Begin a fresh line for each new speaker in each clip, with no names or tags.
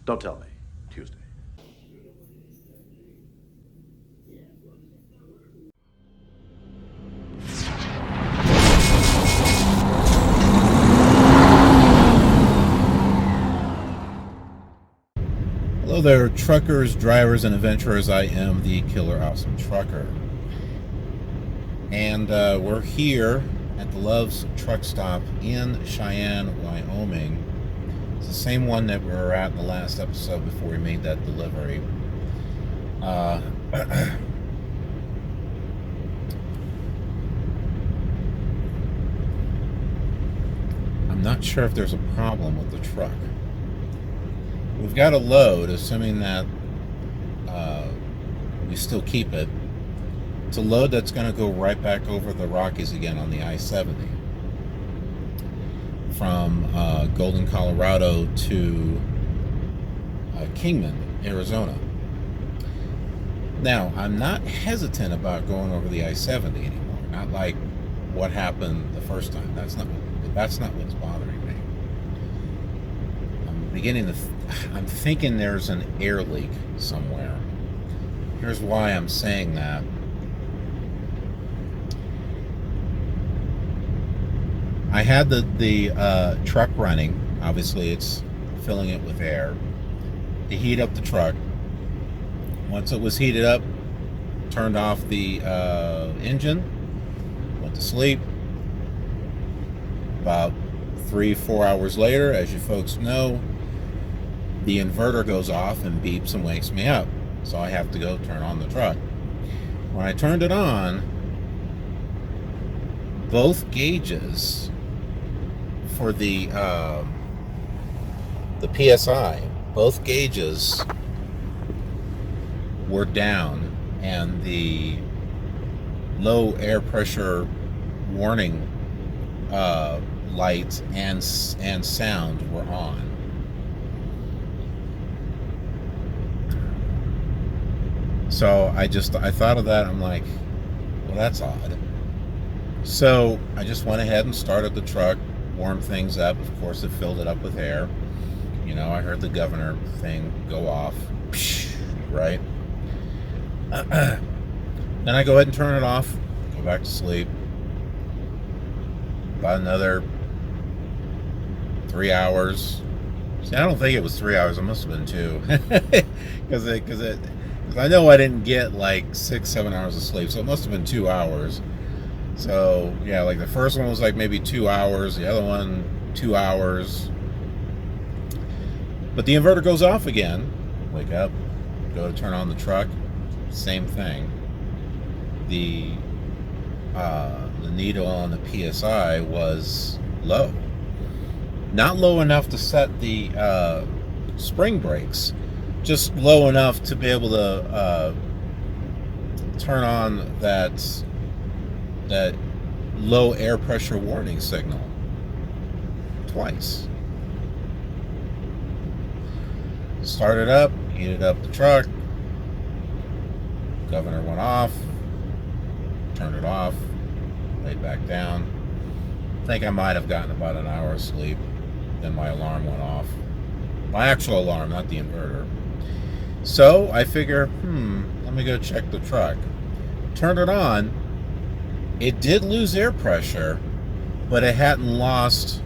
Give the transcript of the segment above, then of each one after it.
Don't tell me. Tuesday.
Hello there, truckers, drivers, and adventurers. I am the Killer Awesome Trucker. And we're here at the Love's Truck Stop in Cheyenne, Wyoming. It's the same one that we were at in the last episode before we made that delivery. I'm not sure if there's a problem with the truck. We've got a load, assuming that we still keep it. It's a load that's going to go right back over the Rockies again on the I-70 from Golden, Colorado to Kingman, Arizona. Now, I'm not hesitant about going over the I-70 anymore. Not like what happened the first time. That's not what's bothering me. I'm thinking there's an air leak somewhere. Here's why I'm saying that. I had the truck running. Obviously, it's filling it with air to heat up the truck. Once it was heated up, turned off the engine, went to sleep. About 3-4 hours later, as you folks know, the inverter goes off and beeps and wakes me up. So I have to go turn on the truck. When I turned it on, both gauges for the PSI, both gauges were down, and the low air pressure warning lights and sound were on. So I thought of that. I'm like, well, that's odd. So I just went ahead and started the truck, warmed things up. Of course, it filled it up with air. You know, I heard the governor thing go off, right? Then I go ahead and turn it off, go back to sleep. About another 3 hours. See, I don't think it was 3 hours. It must have been 2, because I know I didn't get like 6-7 hours of sleep, so it must have been 2 hours. So yeah, like the first one was like maybe 2 hours, the other one 2 hours. But the inverter goes off again. Wake up, go to turn on the truck, same thing. The needle on the PSI was low. Not low enough to set the spring brakes, just low enough to be able to turn on that low air pressure warning signal twice. Started up, heated up the truck. Governor went off, turned it off, laid back down. I think I might have gotten about an hour of sleep. Then my alarm went off. My actual alarm, not the inverter. So I figure, let me go check the truck. Turned it on. It did lose air pressure, but it hadn't lost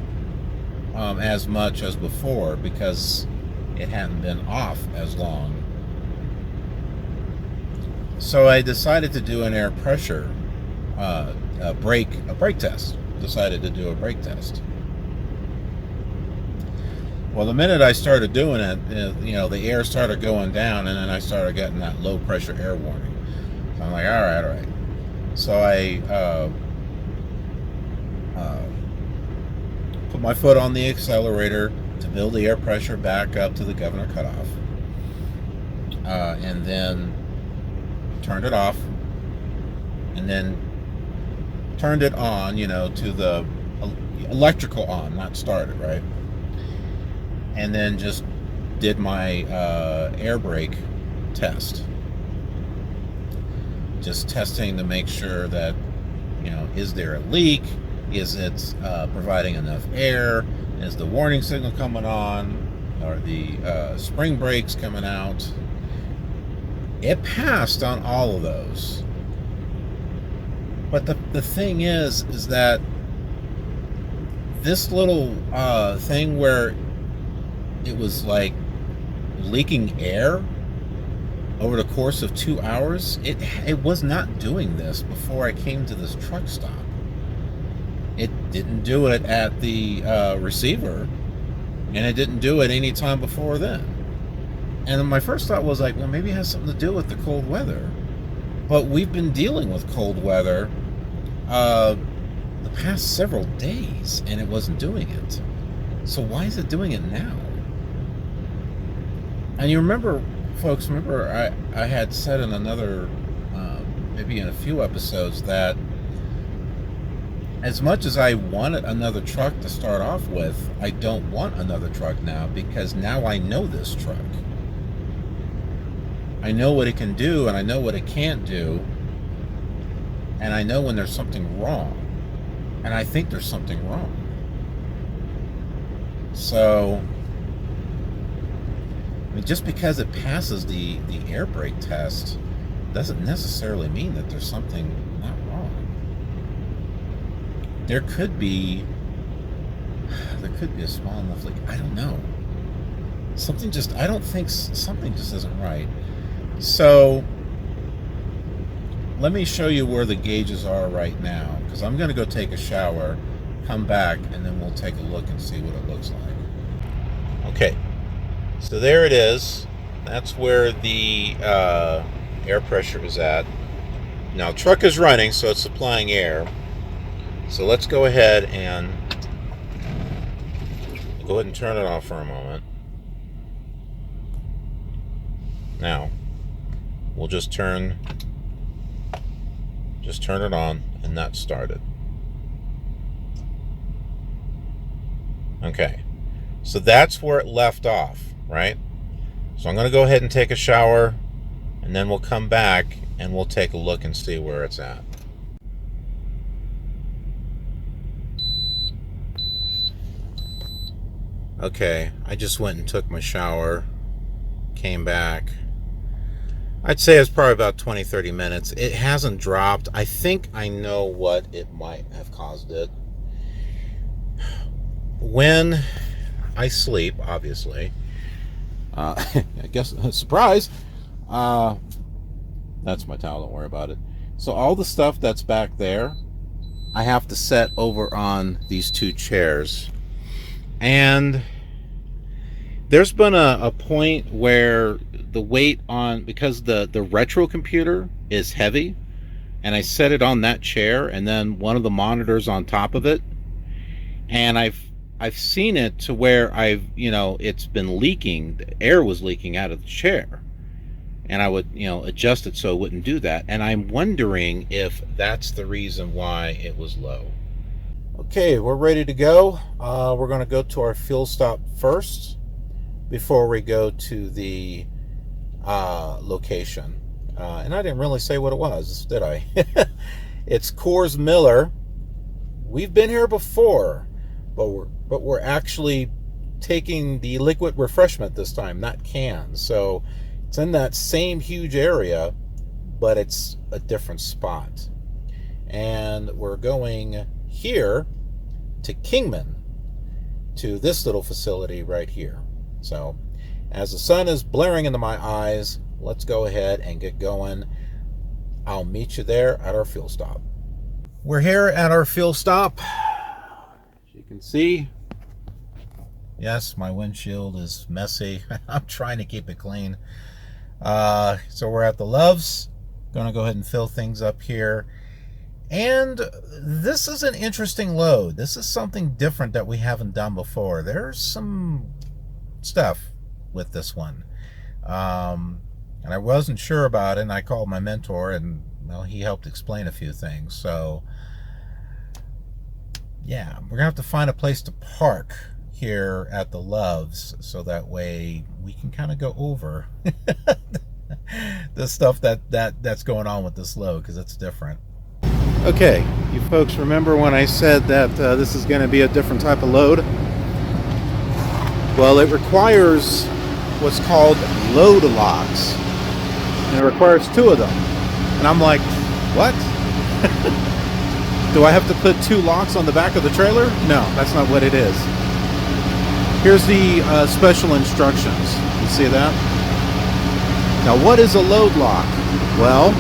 as much as before because it hadn't been off as long. So I decided to do an air pressure brake test. Decided to do a brake test. Well, the minute I started doing it, the air started going down, and then I started getting that low pressure air warning. So I'm like, all right. So I put my foot on the accelerator to build the air pressure back up to the governor cutoff, and then turned it off, and then turned it on, to the electrical on, not started, right? And then just did my air brake test. Just testing to make sure that, is there a leak? Is it providing enough air? Is the warning signal coming on? or the spring brakes coming out. It passed on all of those. But the thing is that this little thing where it was like leaking air over the course of 2 hours, it was not doing this before I came to this truck stop. It didn't do it at the receiver, and it didn't do it any time before then. And then my first thought was like, well, maybe it has something to do with the cold weather. But we've been dealing with cold weather the past several days, and it wasn't doing it. So why is it doing it now? And you remember, folks, I had said in another, maybe in a few episodes, that as much as I wanted another truck to start off with, I don't want another truck now, because now I know this truck. I know what it can do, and I know what it can't do, and I know when there's something wrong, and I think there's something wrong. So, I mean, just because it passes the air brake test doesn't necessarily mean that there's something not wrong. There could be a small enough leak. I don't know. Something just isn't right. So let me show you where the gauges are right now, because I'm going to go take a shower, come back, and then we'll take a look and see what it looks like. Okay, so there it is. That's where the air pressure is at. Now, truck is running, so it's supplying air. So let's go ahead and turn it off for a moment. Now, we'll just turn it on, and that's started. Okay, so that's where it left off, right? So I'm going to go ahead and take a shower, and then we'll come back and we'll take a look and see where it's at. Okay, I just went and took my shower, came back. I'd say it's probably about 20-30 minutes. It hasn't dropped. I think I know what it might have caused it. When I sleep, obviously, I guess, surprise, that's my towel, don't worry about it. So all the stuff that's back there, I have to set over on these two chairs. And there's been a point where the weight on, because the retro computer is heavy, and I set it on that chair and then one of the monitors on top of it, and I've seen it to where it's been leaking. The air was leaking out of the chair, and I would adjust it so it wouldn't do that. And I'm wondering if that's the reason why it was low. Okay, we're ready to go. We're going to go to our fuel stop first before we go to the location. And I didn't really say what it was, did I? It's Coors Miller. We've been here before, but we're actually taking the liquid refreshment this time, not cans. So it's in that same huge area, but it's a different spot. And we're going here to Kingman, to this little facility right here. So as the sun is blaring into my eyes, let's go ahead and get going. I'll meet you there at our fuel stop. We're here at our fuel stop. As you can see, yes, my windshield is messy. I'm trying to keep it clean. So we're at the Loves. Gonna go ahead and fill things up here. And this is an interesting load. This is something different that we haven't done before. There's some stuff with this one. And I wasn't sure about it, and I called my mentor, and he helped explain a few things. So yeah, we're gonna have to find a place to park here at the Loves, so that way we can kind of go over the stuff that's going on with this load, because it's different. Okay, you folks remember when I said that this is going to be a different type of load?
Well, it requires what's called load locks. And it requires 2 of them. And I'm like, what? Do I have to put 2 locks on the back of the trailer? No, that's not what it is. Here's the special instructions. You see that? Now, what is a load lock? Well,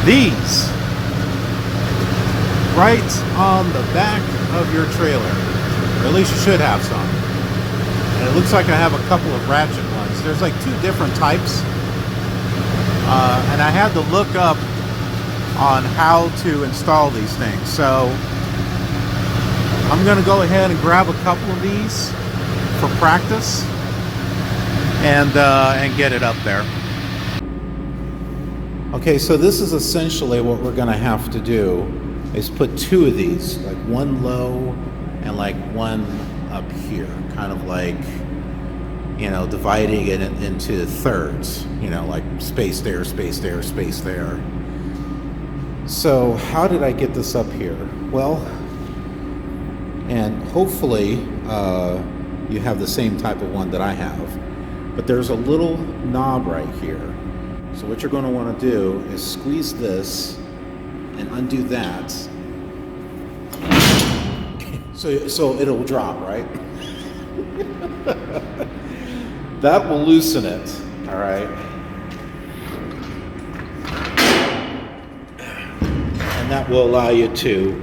these. Right on the back of your trailer. Or at least you should have some. And it looks like I have a couple of ratchet ones. There's like 2 different types. And I had to look up on how to install these things. So I'm going to go ahead and grab a couple of these for practice and get it up there. Okay, so this is essentially what we're going to have to do, is put 2 of these, like one low and like one up here, kind of like, you know, dividing it into thirds, you know, like space there, space there, space there. So how did I get this up here? Well, and hopefully you have the same type of one that I have, but there's a little knob right here. So what you're going to want to do is squeeze this and undo that. So it'll drop, right? That will loosen it, all right? And that will allow you to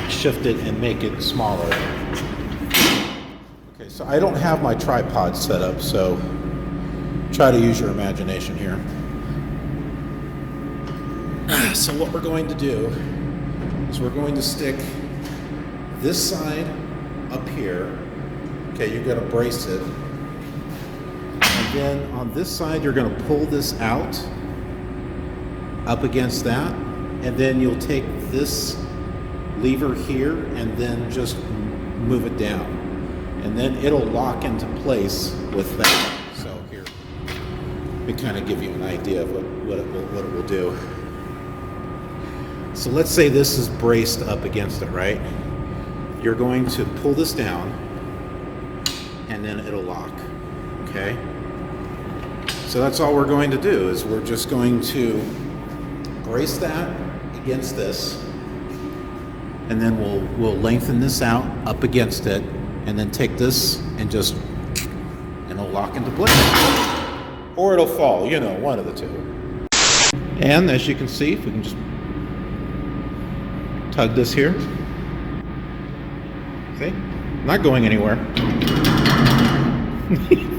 shift it and make it smaller. Okay, so I don't have my tripod set up, so try to use your imagination here. So what we're going to do is we're going to stick this side up here. Okay, you're going to brace it. And then on this side, you're going to pull this out up against that. And then you'll take this lever here and then just move it down. And then it'll lock into place with that. So here, let me kind of give you an idea of what it will do. So let's say this is braced up against it, right? You're going to pull this down and then it'll lock, okay? So that's all we're going to do, is we're just going to brace that against this, and then we'll lengthen this out up against it, and then take this and just, and it'll lock into place. Or it'll fall, you know, one of the 2. And as you can see, if we can just tug this here. See? Not going anywhere.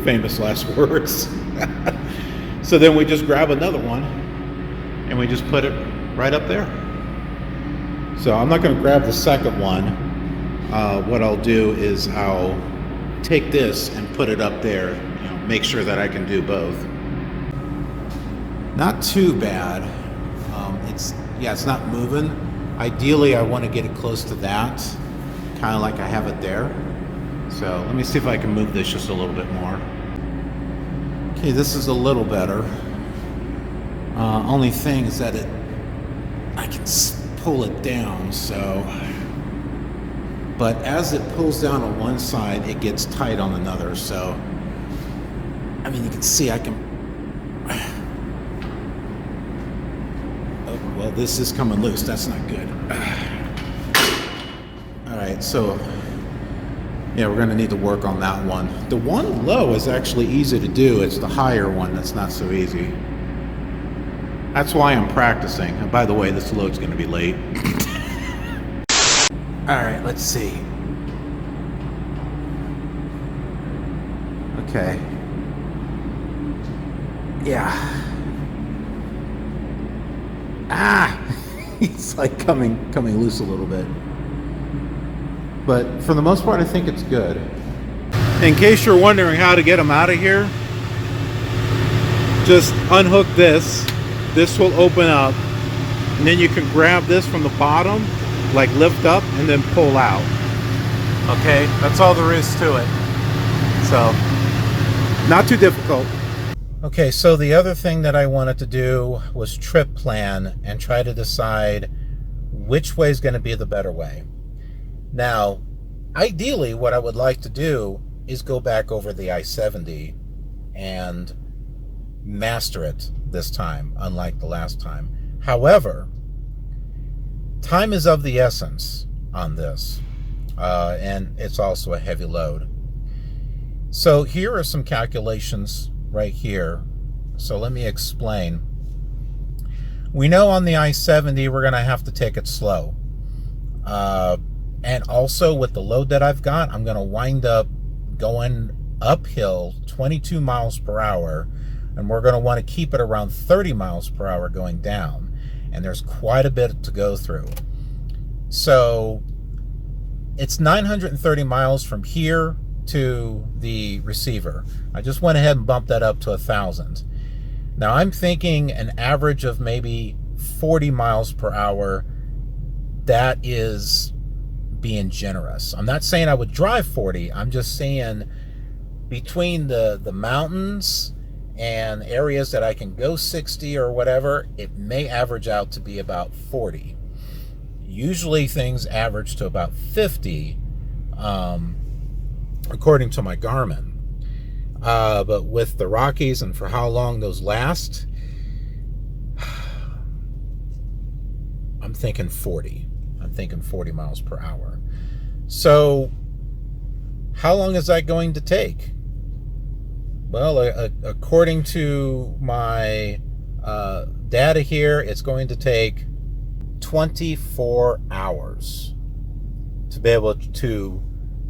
Famous last words. So then we just grab another one and we just put it right up there. So I'm not going to grab the second one. What I'll do is I'll take this and put it up there, you know, make sure that I can do both. Not too bad. It's not moving. Ideally, I want to get it close to that, kind of like I have it there. So let me see if I can move this just a little bit more. Okay, this is a little better. Only thing is that I can pull it down, so. But as it pulls down on one side, it gets tight on another. So, I mean, you can see I can. Oh, well, this is coming loose. That's not good. All right, so yeah, we're going to need to work on that one. The one low is actually easy to do. It's the higher one that's not so easy. That's why I'm practicing. And by the way, this load's going to be late. All right, let's see. Okay. Yeah. It's like coming loose a little bit. But for the most part, I think it's good. In case you're wondering how to get them out of here, just unhook this. This will open up, and then you can grab this from the bottom, like lift up, and then pull out. Okay, that's all there is to it. So, not too difficult. Okay, so the other thing that I wanted to do was trip plan and try to decide which way is going to be the better way. Now,
ideally, what I would like to do is go back over the I-70 and master it this time, unlike the last time. However, time is of the essence on this, and it's also a heavy load. So here are some calculations right here. So let me explain. We know on the I-70 we're going to have to take it slow. And also with the load that I've got, I'm going to wind up going uphill 22 miles per hour, and we're going to want to keep it around 30 miles per hour going down. And there's quite a bit to go through. So it's 930 miles from here to the receiver. I just went ahead and bumped that up to 1,000. Now I'm thinking an average of maybe 40 miles per hour. That is being generous. I'm not saying I would drive 40. I'm just saying between the mountains and areas that I can go 60 or whatever, it may average out to be about 40. Usually things average to about 50, according to my Garmin. But with the Rockies and for how long those last, I'm thinking 40. I'm thinking 40 miles per hour. So how long is that going to take? Well, according to my data here, it's going to take 24 hours to be able to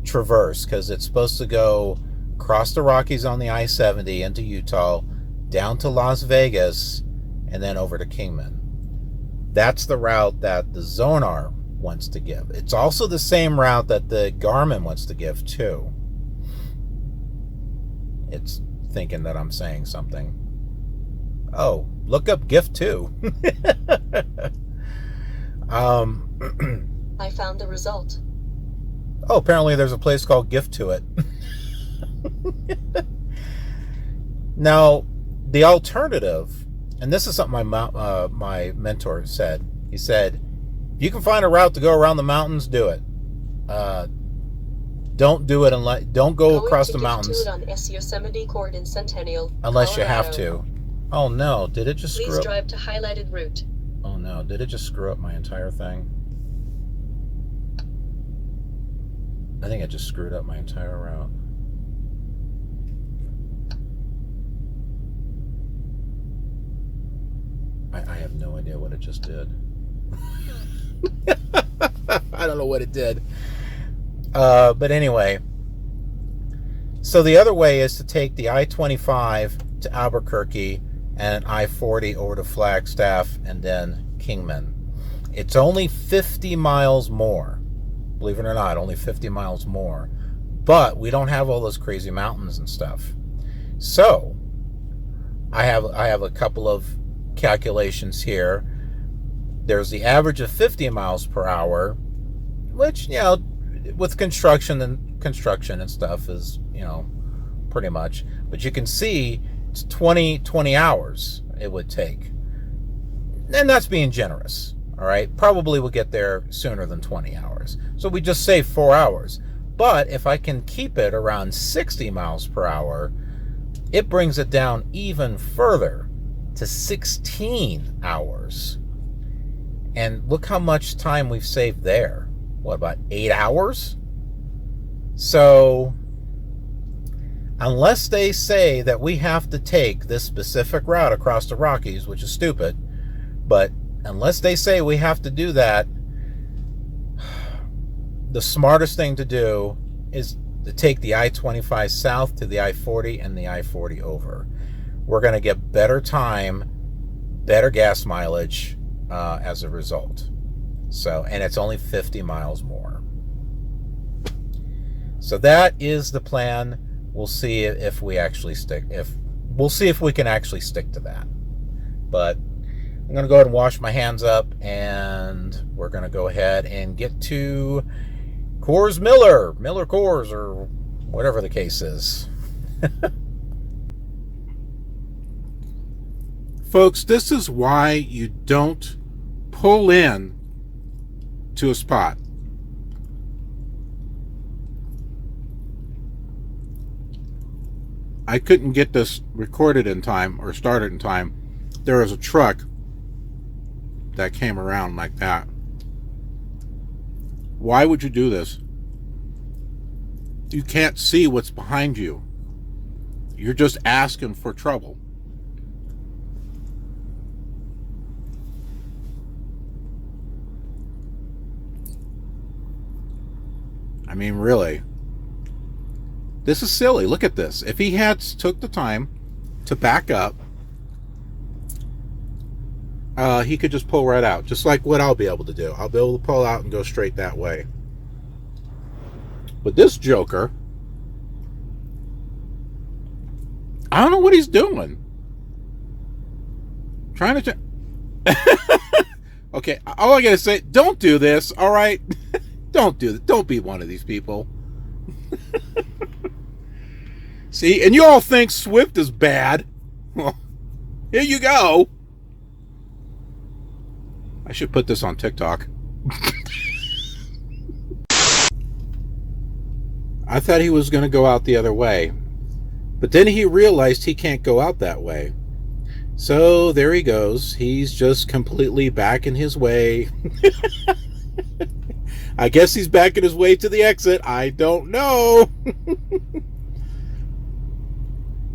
traverse, because it's supposed to go across the Rockies on the I-70 into Utah, down to Las Vegas, and then over to Kingman. That's the route that the Zonar wants to give. It's also the same route that the Garmin wants to give too. It's thinking that I'm saying something. Oh, look up GIF 2.
I found the result.
Oh, apparently there's a place called GIF to it. Now, the alternative, and this is something my mentor said. He said, if you can find a route to go around the mountains, do it. Don't do it unless, don't go across the mountains
on Yosemite Court in Centennial,
unless you
Colorado.
have to. Oh no, did it just screw
Please
up?
drive to highlighted route.
Oh no, did it just screw up my entire thing? I think it just screwed up my entire route. I have no idea what it just did. I don't know what it did. But anyway, so the other way is to take the I-25 to Albuquerque and I-40 over to Flagstaff and then Kingman. It's only 50 miles more. Believe it or not, only 50 miles more. But we don't have all those crazy mountains and stuff. So I have a couple of calculations here. There's the average of 50 miles per hour, which, you know, with construction and stuff is, you know, pretty much. But you can see it's 20 hours it would take. And that's being generous. All right, probably we'll get there sooner than 20 hours. So we just save 4 hours. But if I can keep it around 60 miles per hour, it brings it down even further to 16 hours. And look how much time we've saved there. What, about 8 hours? So unless they say that we have to take this specific route across the Rockies, which is stupid, but unless they say we have to do that, the smartest thing to do is to take the I-25 south to the I-40 and the I-40 over. We're going to get better time, better gas mileage as a result. So, and it's only 50 miles more. So that is the plan. We'll see if we actually stick. We'll see if we can actually stick to that. But I'm going to go ahead and wash my hands up, and we're going to go ahead and get to Coors Miller Coors, or whatever the case is.
Folks, this is why you don't pull in to a spot. I couldn't get this recorded in time or started in time. There was a truck that came around like that. Why would you do this? You can't see what's behind you. You're just asking for trouble. I mean, really. This is silly. Look at this. If he had took the time to back up, he could just pull right out. Just like what I'll be able to do. I'll be able to pull out and go straight that way. But this joker, I don't know what he's doing. Trying to... Okay, all I gotta say, don't do this, all right? Don't do that. Don't be one of these people. See, and you all think Swift is bad. Well, here you go. I should put this on TikTok. I thought he was going to go out the other way. But then he realized he can't go out that way. So there he goes. He's just completely backing his way. I guess he's backing his way to the exit. I don't know.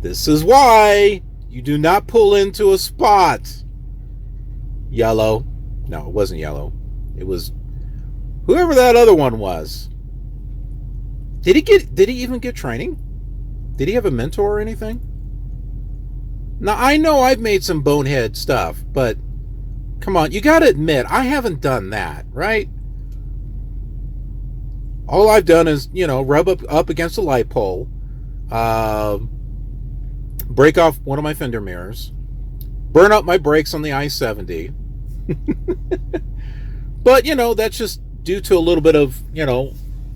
This is why you do not pull into a spot. Yellow. No, it wasn't yellow. It was whoever that other one was. Did he even get training? Did he have a mentor or anything? Now, I know I've made some bonehead stuff, but come on, you got to admit, I haven't done that, right? All I've done is, rub up against a light pole, break off one of my fender mirrors, burn up my brakes on the I-70. But, that's just due to a little bit of,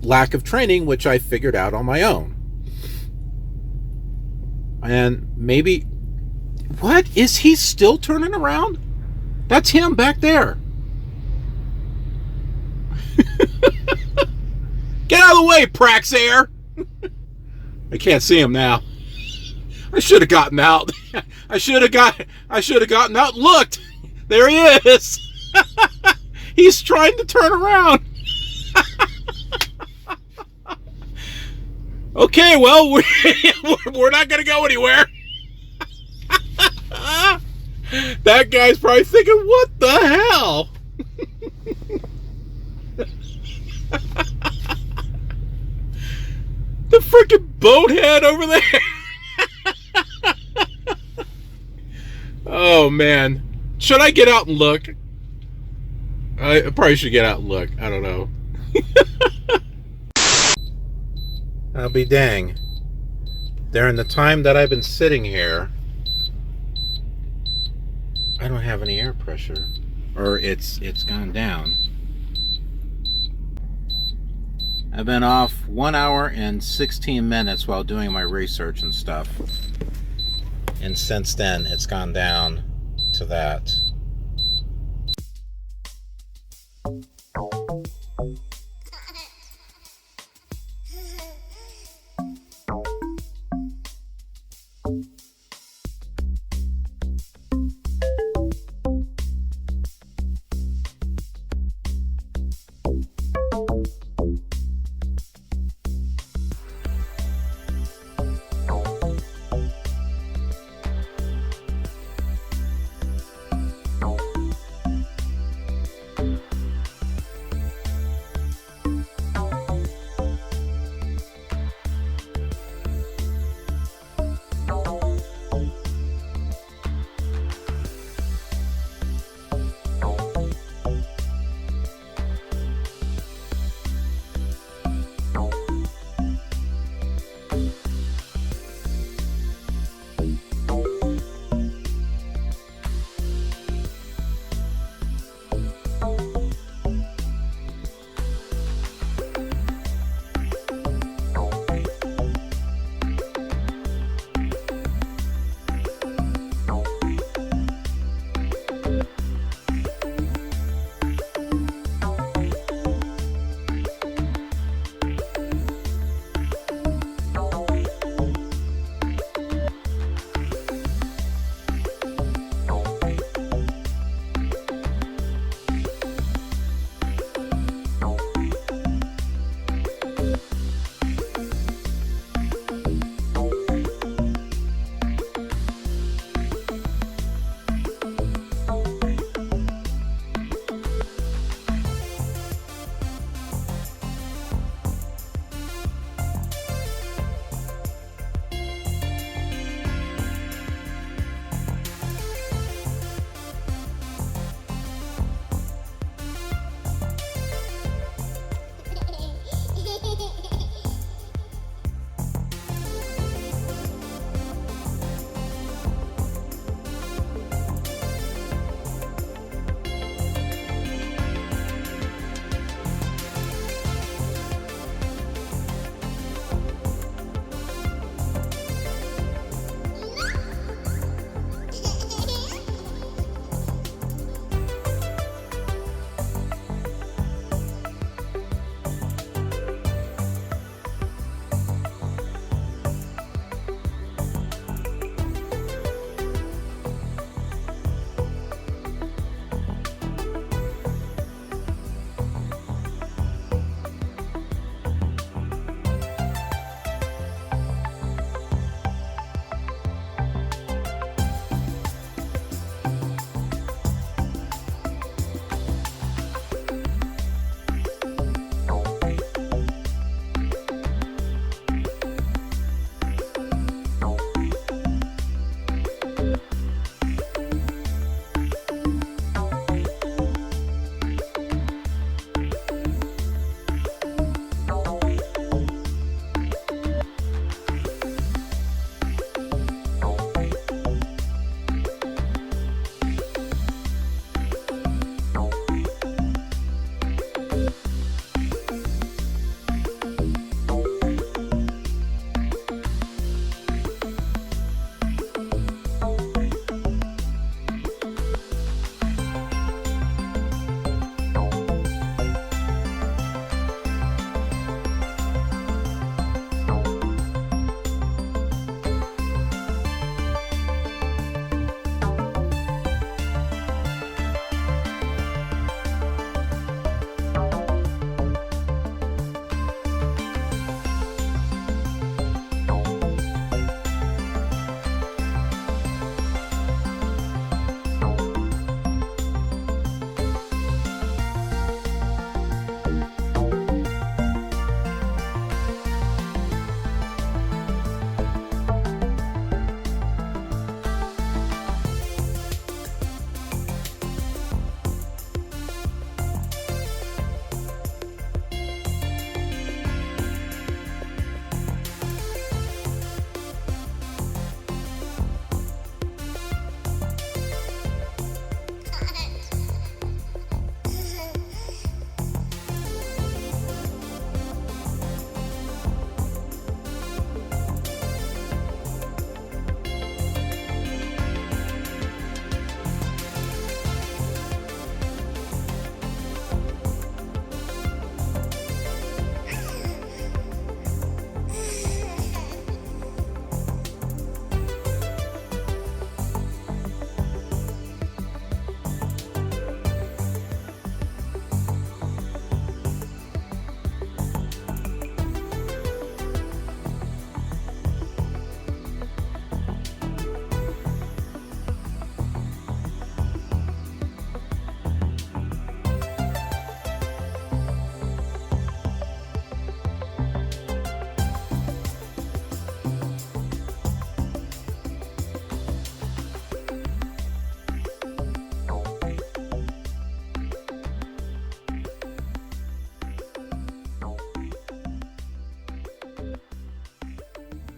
lack of training, which I figured out on my own. And maybe... What? Is he still turning around? That's him back there. Get out of the way, Praxair! I can't see him now. I should have gotten out. I should have gotten out and looked. There he is. He's trying to turn around. Okay, well, we're not going to go anywhere. That guy's probably thinking, what the hell? The freaking boathead over there. Oh, man. Should I get out and look? I probably should get out and look. I don't know. I'll be dang. During the time that I've been sitting here, I don't have any air pressure. Or it's gone down. I've been off 1 hour and 16 minutes while doing my research and stuff. And since then, it's gone down to that.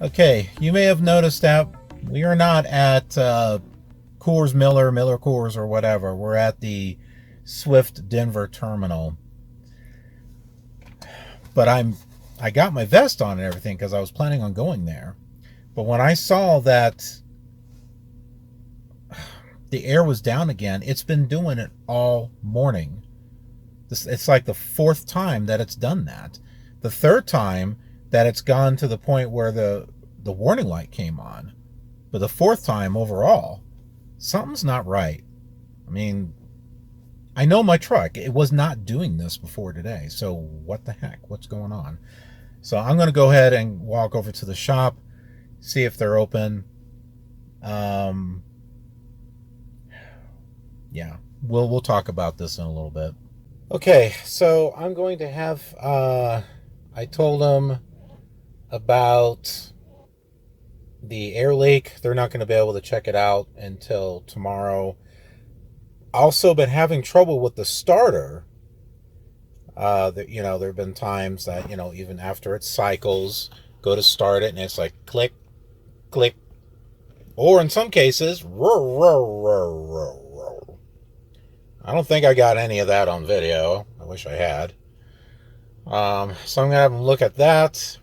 Okay, you may have noticed that we are not at Coors Miller Coors or whatever. We're at the Swift Denver terminal. But I got my vest on and everything because I was planning on going there. But when I saw that the air was down again, it's been doing it all morning. It's like the fourth time that it's done that. The third time that it's gone to the point where the warning light came on. But the fourth time overall, something's not right. I mean, I know my truck, it was not doing this before today. So what the heck? What's going on? So I'm going to go ahead and walk over to the shop, see if they're open. Yeah, we'll talk about this in a little bit. Okay, so I'm going to have, I told them about the air leak. They're not going to be able to check it out until tomorrow. Also been having trouble with the starter. There have been times that, even after it cycles, go to start it and it's like click, click, or in some cases, roar, roar, roar, roar. I don't think I got any of that on video. I wish I had. So I'm going to have them look at that.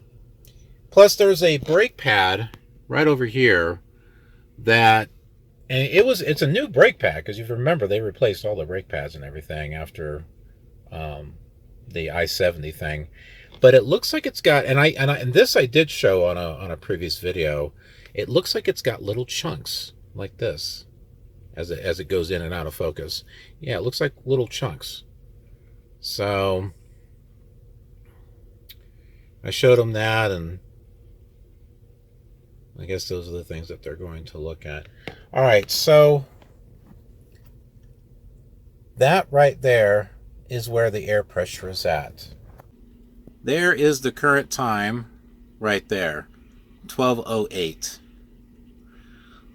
Plus, there's a brake pad right over here that, and it's a new brake pad, because if you remember, they replaced all the brake pads and everything after the I-70 thing. But it looks like it's got, and this I did show on a previous video. It looks like it's got little chunks like this as it goes in and out of focus. Yeah, it looks like little chunks. So I showed them that, and I guess those are the things that they're going to look at. All right, so that right there is where the air pressure is at. There is the current time right there, 12:08.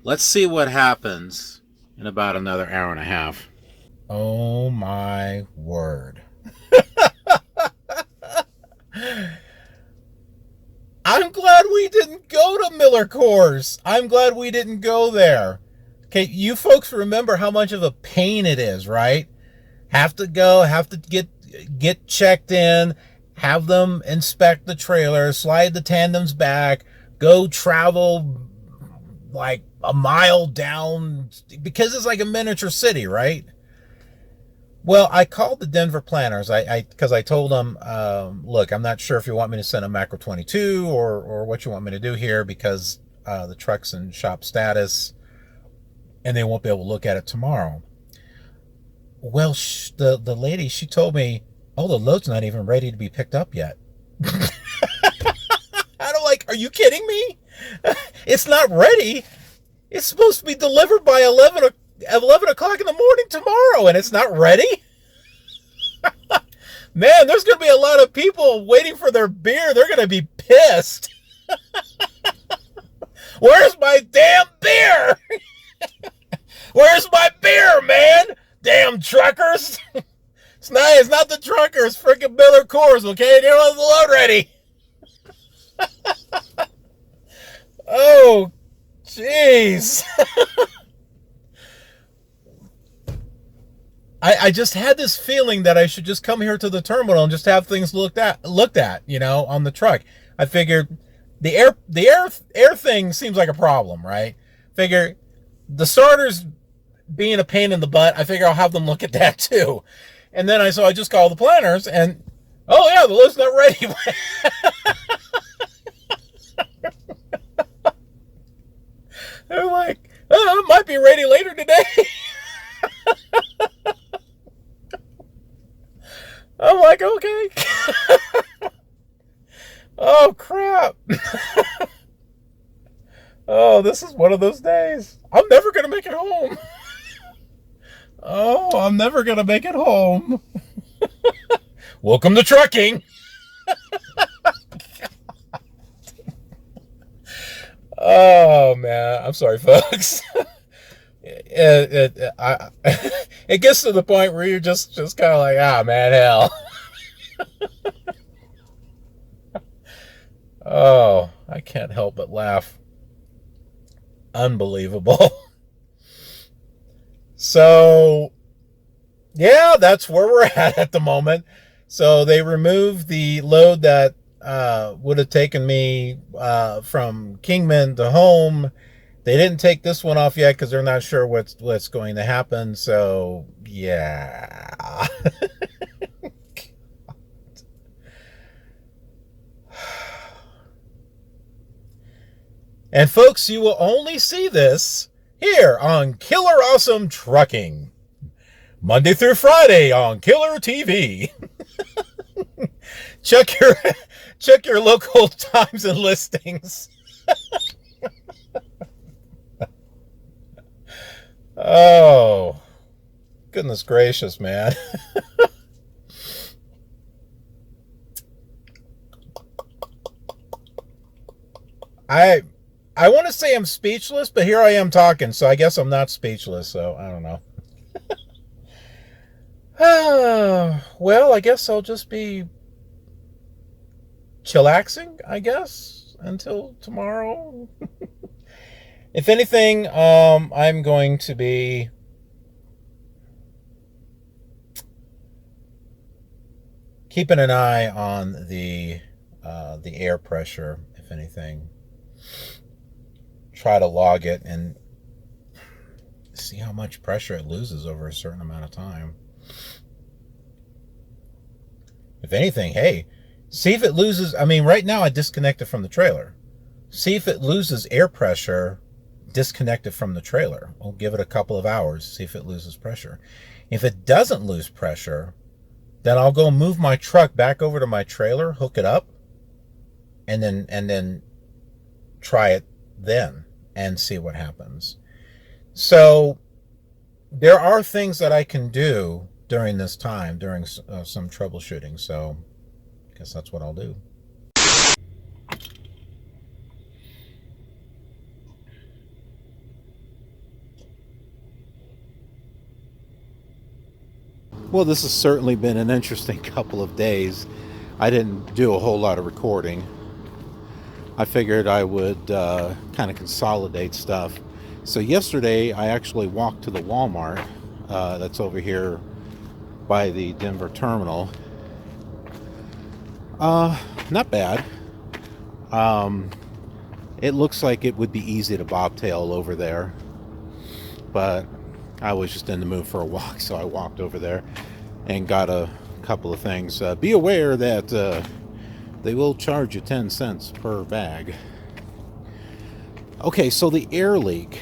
Let's see what happens in about another hour and a half. Oh my word. I'm glad we didn't go to Miller Coors. I'm glad we didn't go there. Okay, you folks remember how much of a pain it is, right? Have to get checked in, have them inspect the trailer, slide the tandems back, go travel like a mile down, because it's like a miniature city, right? Well, I called the Denver planners because I told them, look, I'm not sure if you want me to send a macro 22 or what you want me to do here, because the truck's in shop status and they won't be able to look at it tomorrow. Well, the lady, she told me, oh, the load's not even ready to be picked up yet. And I'm like, are you kidding me? It's not ready. It's supposed to be delivered by 11 o'clock in the morning tomorrow, and it's not ready? Man, there's going to be a lot of people waiting for their beer. They're going to be pissed. Where's my damn beer? Where's my beer, man? Damn truckers. It's not the truckers. Freaking Miller Coors, okay? They don't have the load ready. Oh, jeez. I just had this feeling that I should just come here to the terminal and just have things looked at, on the truck. I figured the air thing seems like a problem, right? Figure the starter's being a pain in the butt. I figure I'll have them look at that too. And then I just called the planners, and oh yeah, the load's not ready. They're like, oh, it might be ready later today. I'm like, okay. Oh, crap. Oh, this is one of those days. I'm never going to make it home. Oh, I'm never going to make it home. Welcome to trucking. Oh, man. I'm sorry, folks. It gets to the point where you're just kind of like, ah, man, hell. Oh,
I can't help but laugh. Unbelievable. So, yeah, that's where we're at the moment. So they removed the load that would have taken me from Kingman to home. They didn't take this one off yet because they're not sure what's going to happen. So, yeah. And folks, you will only see this here on Killer Awesome Trucking. Monday through Friday on Killer TV. check your local times and listings. Oh, goodness gracious, man. I want to say I'm speechless, but here I am talking, so I guess I'm not speechless, so I don't know. Well, I guess I'll just be chillaxing, I guess, until tomorrow. If anything, I'm going to be keeping an eye on the air pressure, if anything. Try to log it and see how much pressure it loses over a certain amount of time. If anything, hey, see if it loses. I mean, right now I disconnected from the trailer. See if it loses air pressure disconnected from the trailer. We'll give it a couple of hours, see if it loses pressure. If it doesn't lose pressure, then I'll go move my truck back over to my trailer, hook it up, and then try it then and see what happens. So there are things that I can do during this time, during some troubleshooting. So I guess that's what I'll do.
Well, this has certainly been an interesting couple of days. I didn't do a whole lot of recording. I figured I would kind of consolidate stuff. So yesterday I actually walked to the Walmart that's over here by the Denver terminal. Not bad. It looks like it would be easy to bobtail over there, but I was just in the mood for a walk, so I walked over there and got a couple of things. Be aware that they will charge you 10 cents per bag. Okay, so the air leak.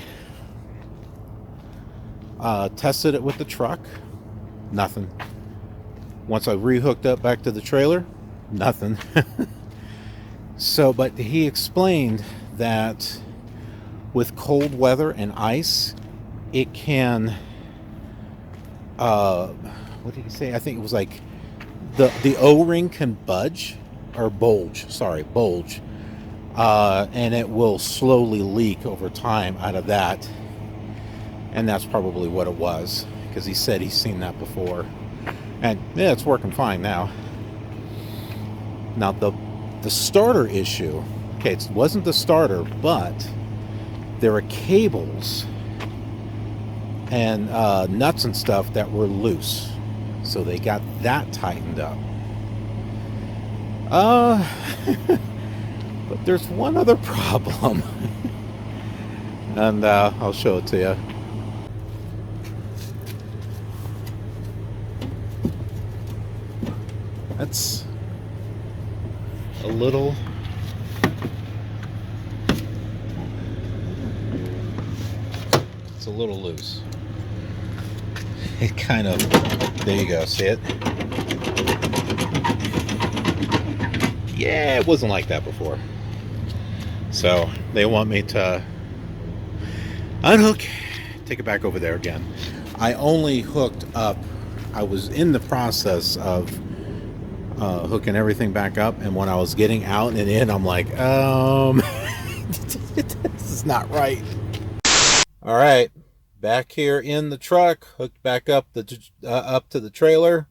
Tested it with the truck. Nothing. Once I rehooked up back to the trailer, nothing. So, but he explained that with cold weather and ice, it can, what did he say? I think it was like the O-ring can bulge, and it will slowly leak over time out of that. And that's probably what it was, because he said he's seen that before. And yeah, it's working fine now. Now the starter issue, okay, it wasn't the starter, but there are cables and nuts and stuff that were loose, so they got that tightened up. But there's one other problem. And I'll show it to you. That's a little loose. It kind of, there you go, see it? Yeah, it wasn't like that before. So they want me to unhook, take it back over there again. I only hooked up, I was in the process of hooking everything back up, and when I was getting out and in, I'm like, this is not right. All right, back here in the truck, hooked back up up to the trailer.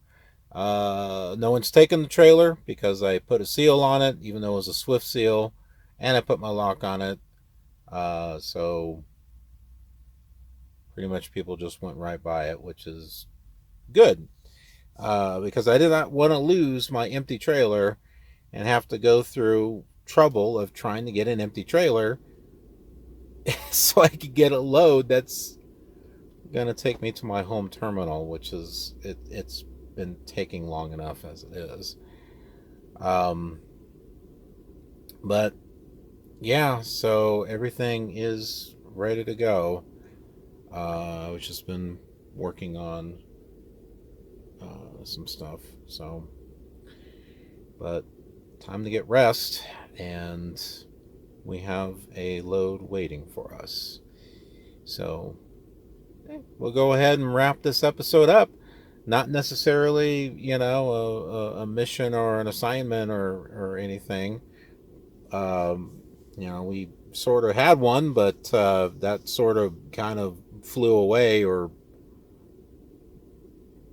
No one's taken the trailer because I put a seal on it, even though it was a Swift seal,
and I put my lock on it. So pretty much people just went right by it, which is good. Because I did not want to lose my empty trailer and have to go through trouble of trying to get an empty trailer so I could get a load that's going to take me to my home terminal, which is, it's been taking long enough as it is. But yeah, so everything is ready to go. I've just been working on some stuff, so, but time to get rest, and we have a load waiting for us. So we'll go ahead and wrap this episode up. Not necessarily, a mission or an assignment or anything. We sort of had one, but that sort of kind of flew away or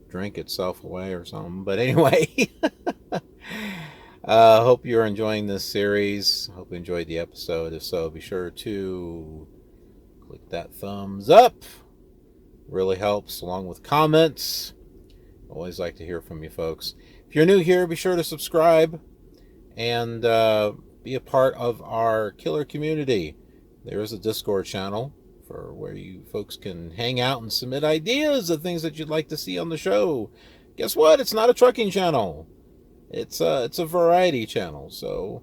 drank itself away or something. But anyway, hope you're enjoying this series. Hope you enjoyed the episode. If so, be sure to click that thumbs up. Really helps, along with comments. Always like to hear from you folks. If you're new here, be sure to subscribe and be a part of our KILR community. There is a Discord channel for where you folks can hang out and submit ideas of things that you'd like to see on the show. Guess what? It's not a trucking channel. It's a variety channel. So,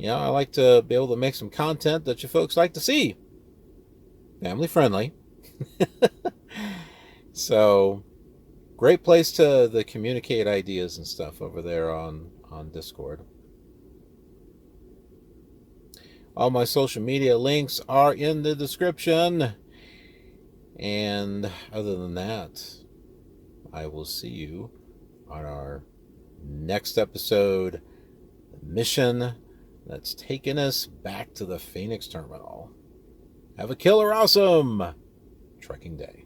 I like to be able to make some content that you folks like to see. Family friendly. So, great place to communicate ideas and stuff over there on Discord. All my social media links are in the description. And other than that, I will see you on our next episode, the mission that's taking us back to the Phoenix terminal. Have a killer awesome trucking day.